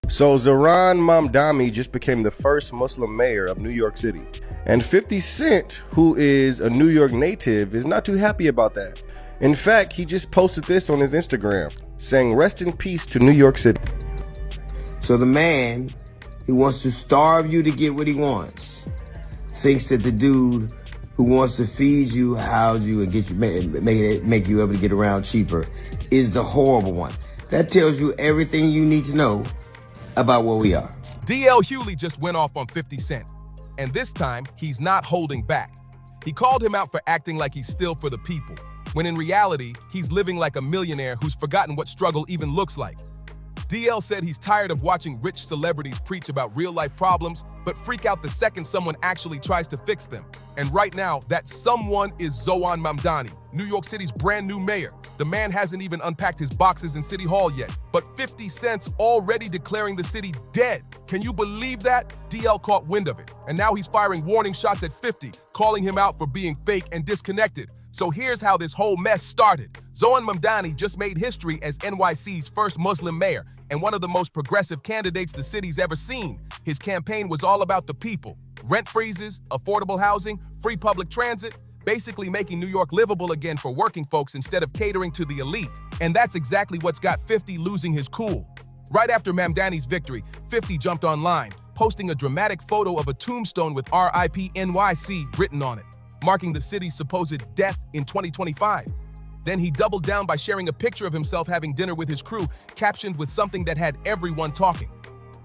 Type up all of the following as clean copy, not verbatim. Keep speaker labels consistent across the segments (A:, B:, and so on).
A: So Zohran Mamdani just became the first Muslim mayor of New York City. And 50 Cent, who is a New York native, is not too happy about that. In fact, he just posted this on his Instagram, saying rest in peace to New York City.
B: So the man who wants to starve you to get what he wants thinks that the dude who wants to feed you, house you, and get you, make you able to get around cheaper is the horrible one. That tells you everything you need to know about where we are.
C: DL Hughley just went off on 50 Cent, and this time he's not holding back. He called him out for acting like he's still for the people, when in reality, he's living like a millionaire who's forgotten what struggle even looks like. DL said he's tired of watching rich celebrities preach about real-life problems, but freak out the second someone actually tries to fix them. And right now, that someone is Zohran Mamdani, New York City's brand new mayor. The man hasn't even unpacked his boxes in City Hall yet, but 50 Cent's already declaring the city dead. Can you believe that? DL caught wind of it, and now he's firing warning shots at 50, calling him out for being fake and disconnected. So here's how this whole mess started. Zohran Mamdani just made history as NYC's first Muslim mayor and one of the most progressive candidates the city's ever seen. His campaign was all about the people. Rent freezes, affordable housing, free public transit, basically making New York livable again for working folks instead of catering to the elite. And that's exactly what's got 50 losing his cool. Right after Mamdani's victory, 50 jumped online, posting a dramatic photo of a tombstone with RIP NYC written on it, marking the city's supposed death in 2025. Then he doubled down by sharing a picture of himself having dinner with his crew, captioned with something that had everyone talking.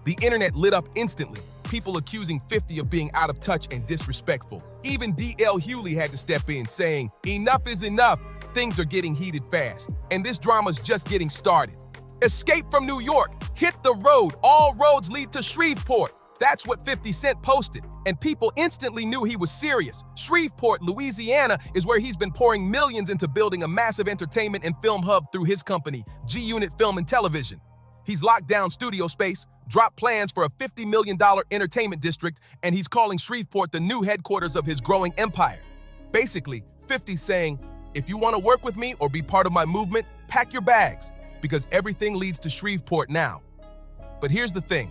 C: The internet lit up instantly, people accusing 50 of being out of touch and disrespectful. Even DL Hughley had to step in, saying, "Enough is enough. Things are getting heated fast, and this drama's just getting started. Escape from New York. Hit the road. All roads lead to Shreveport." That's what 50 Cent posted, and people instantly knew he was serious. Shreveport, Louisiana, is where he's been pouring millions into building a massive entertainment and film hub through his company, G-Unit Film and Television. He's locked down studio space, dropped plans for a $50 million entertainment district, and he's calling Shreveport the new headquarters of his growing empire. Basically, 50's saying, if you want to work with me or be part of my movement, pack your bags, because everything leads to Shreveport now. But here's the thing.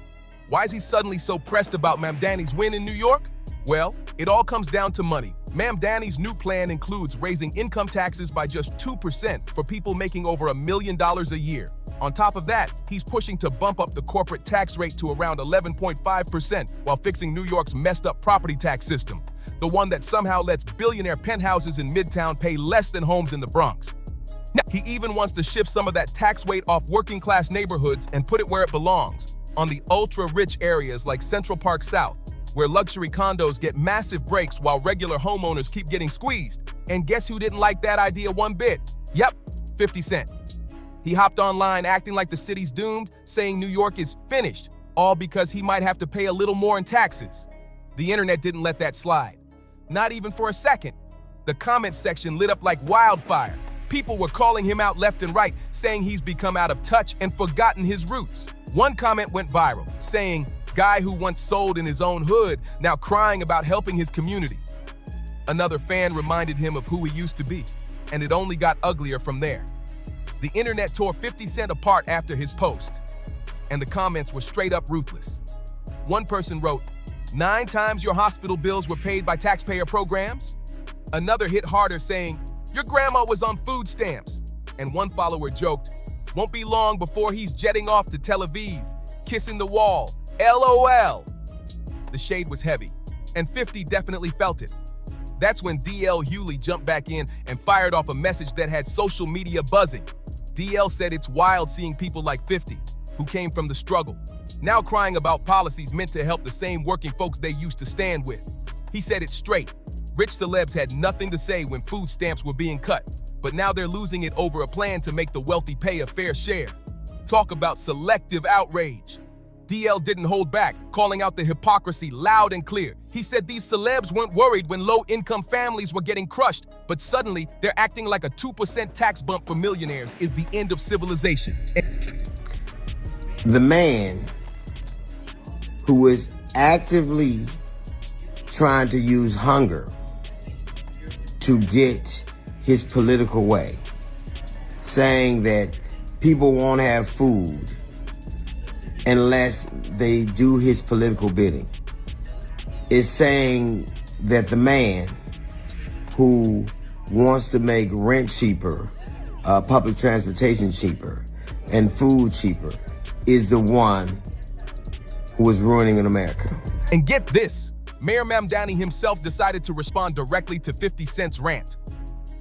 C: Why is he suddenly so pressed about Mamdani's win in New York? Well, it all comes down to money. Mamdani's new plan includes raising income taxes by just 2% for people making over $1 million a year. On top of that, he's pushing to bump up the corporate tax rate to around 11.5% while fixing New York's messed up property tax system, the one that somehow lets billionaire penthouses in Midtown pay less than homes in the Bronx. Now, he even wants to shift some of that tax weight off working-class neighborhoods and put it where it belongs, on the ultra-rich areas like Central Park South, where luxury condos get massive breaks while regular homeowners keep getting squeezed. And guess who didn't like that idea one bit? Yep, 50 Cent. He hopped online acting like the city's doomed, saying New York is finished, all because he might have to pay a little more in taxes. The internet didn't let that slide. Not even for a second. The comment section lit up like wildfire. People were calling him out left and right, saying he's become out of touch and forgotten his roots. One comment went viral, saying, "Guy who once sold in his own hood, now crying about helping his community." Another fan reminded him of who he used to be, and it only got uglier from there. The internet tore 50 Cent apart after his post, and the comments were straight up ruthless. One person wrote, 9 times your hospital bills were paid by taxpayer programs? Another hit harder, saying, your grandma was on food stamps. And one follower joked, won't be long before he's jetting off to Tel Aviv, kissing the wall, LOL. The shade was heavy, and 50 definitely felt it. That's when DL Hughley jumped back in and fired off a message that had social media buzzing. DL said it's wild seeing people like 50, who came from the struggle, now crying about policies meant to help the same working folks they used to stand with. He said it straight. Rich celebs had nothing to say when food stamps were being cut, but now they're losing it over a plan to make the wealthy pay a fair share. Talk about selective outrage. DL didn't hold back, calling out the hypocrisy loud and clear. He said these celebs weren't worried when low-income families were getting crushed, but suddenly they're acting like a 2% tax bump for millionaires is the end of civilization.
B: The man who is actively trying to use hunger to get his political way, saying that people won't have food unless they do his political bidding. It's saying that the man who wants to make rent cheaper, public transportation cheaper, and food cheaper is the one who is ruining America.
C: And get this, Mayor Mamdani himself decided to respond directly to 50 Cent's rant.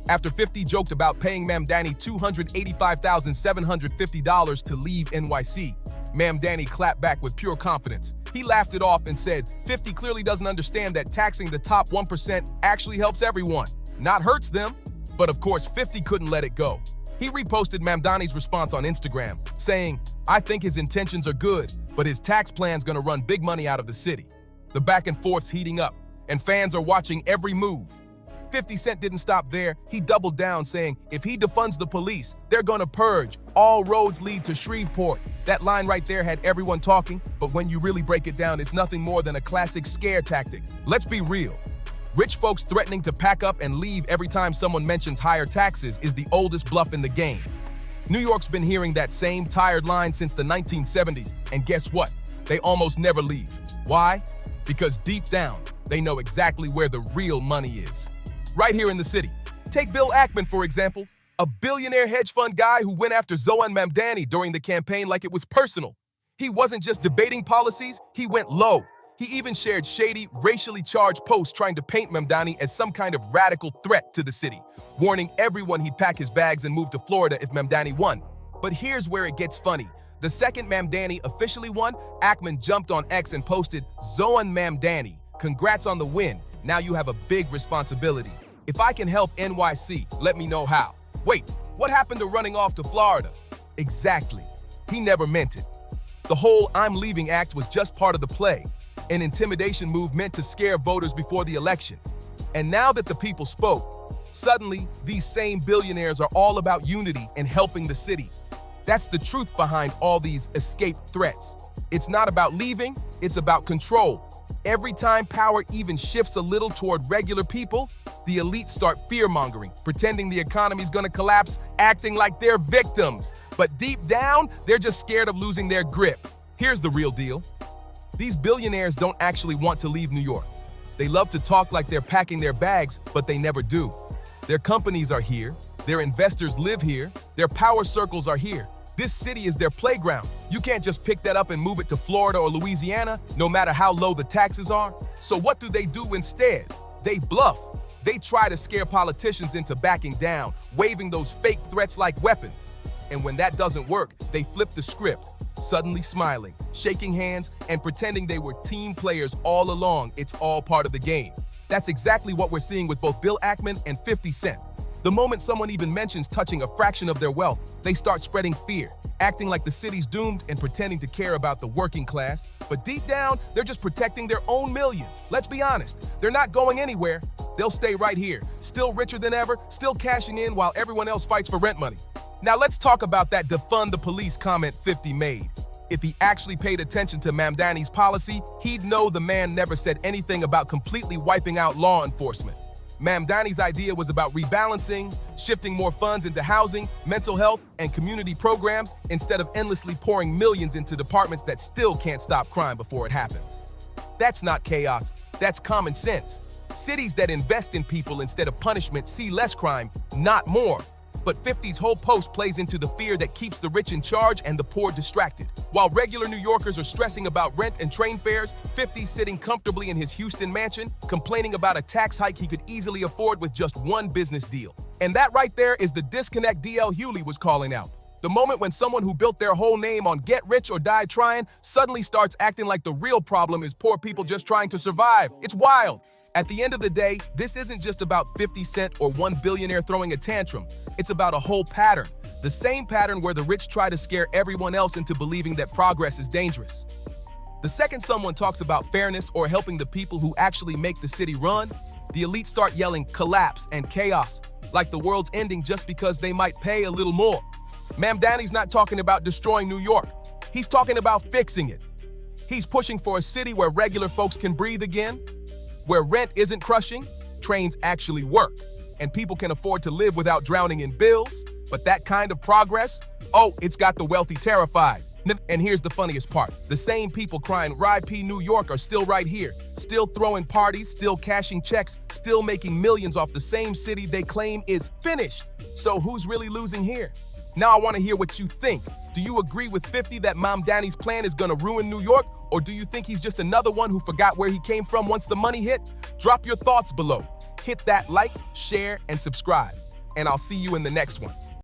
C: After 50 joked about paying Mamdani $285,750 to leave NYC, Mamdani clapped back with pure confidence. He laughed it off and said, 50 clearly doesn't understand that taxing the top 1% actually helps everyone, not hurts them. But of course, 50 couldn't let it go. He reposted Mamdani's response on Instagram, saying, I think his intentions are good, but his tax plan's gonna run big money out of the city. The back and forth's heating up, and fans are watching every move. 50 Cent didn't stop there. He doubled down, saying, if he defunds the police, they're gonna purge. All roads lead to Shreveport. That line right there had everyone talking, but when you really break it down, it's nothing more than a classic scare tactic. Let's be real. Rich folks threatening to pack up and leave every time someone mentions higher taxes is the oldest bluff in the game. New York's been hearing that same tired line since the 1970s, and guess what? They almost never leave. Why? Because deep down, they know exactly where the real money is. Right here in the city. Take Bill Ackman, for example, a billionaire hedge fund guy who went after Zohan Mamdani during the campaign like it was personal. He wasn't just debating policies, he went low. He even shared shady, racially charged posts trying to paint Mamdani as some kind of radical threat to the city, warning everyone he'd pack his bags and move to Florida if Mamdani won. But here's where it gets funny. The second Mamdani officially won, Ackman jumped on X and posted, Zohan Mamdani, congrats on the win. Now you have a big responsibility. If I can help NYC, let me know how. Wait, what happened to running off to Florida? Exactly. He never meant it. The whole I'm leaving act was just part of the play, an intimidation move meant to scare voters before the election. And now that the people spoke, suddenly these same billionaires are all about unity and helping the city. That's the truth behind all these escape threats. It's not about leaving, it's about control. Every time power even shifts a little toward regular people, the elites start fear-mongering, pretending the economy's gonna collapse, acting like they're victims. But deep down, they're just scared of losing their grip. Here's the real deal. These billionaires don't actually want to leave New York. They love to talk like they're packing their bags, but they never do. Their companies are here, their investors live here, their power circles are here. This city is their playground. You can't just pick that up and move it to Florida or Louisiana, no matter how low the taxes are. So what do they do instead? They bluff. They try to scare politicians into backing down, waving those fake threats like weapons. And when that doesn't work, they flip the script, suddenly smiling, shaking hands, and pretending they were team players all along. It's all part of the game. That's exactly what we're seeing with both Bill Ackman and 50 Cent. The moment someone even mentions touching a fraction of their wealth, they start spreading fear, acting like the city's doomed and pretending to care about the working class. But deep down, they're just protecting their own millions. Let's be honest, they're not going anywhere. They'll stay right here, still richer than ever, still cashing in while everyone else fights for rent money. Now let's talk about that defund the police comment 50 made. If he actually paid attention to Mamdani's policy, he'd know the man never said anything about completely wiping out law enforcement. Mamdani's idea was about rebalancing, shifting more funds into housing, mental health, and community programs instead of endlessly pouring millions into departments that still can't stop crime before it happens. That's not chaos, that's common sense. Cities that invest in people instead of punishment see less crime, not more. But 50's whole post plays into the fear that keeps the rich in charge and the poor distracted. While regular New Yorkers are stressing about rent and train fares, 50's sitting comfortably in his Houston mansion, complaining about a tax hike he could easily afford with just one business deal. And that right there is the disconnect DL Hughley was calling out. The moment when someone who built their whole name on get rich or die trying suddenly starts acting like the real problem is poor people just trying to survive. It's wild. At the end of the day, this isn't just about 50 Cent or one billionaire throwing a tantrum. It's about a whole pattern. The same pattern where the rich try to scare everyone else into believing that progress is dangerous. The second someone talks about fairness or helping the people who actually make the city run, the elites start yelling collapse and chaos, like the world's ending just because they might pay a little more. Mamdani's not talking about destroying New York. He's talking about fixing it. He's pushing for a city where regular folks can breathe again, where rent isn't crushing, trains actually work, and people can afford to live without drowning in bills. But that kind of progress, oh, it's got the wealthy terrified. And here's the funniest part. The same people crying RIP New York are still right here, still throwing parties, still cashing checks, still making millions off the same city they claim is finished. So who's really losing here? Now I want to hear what you think. Do you agree with 50 that Mom Danny's plan is gonna ruin New York? Or do you think he's just another one who forgot where he came from once the money hit? Drop your thoughts below. Hit that like, share, and subscribe. And I'll see you in the next one.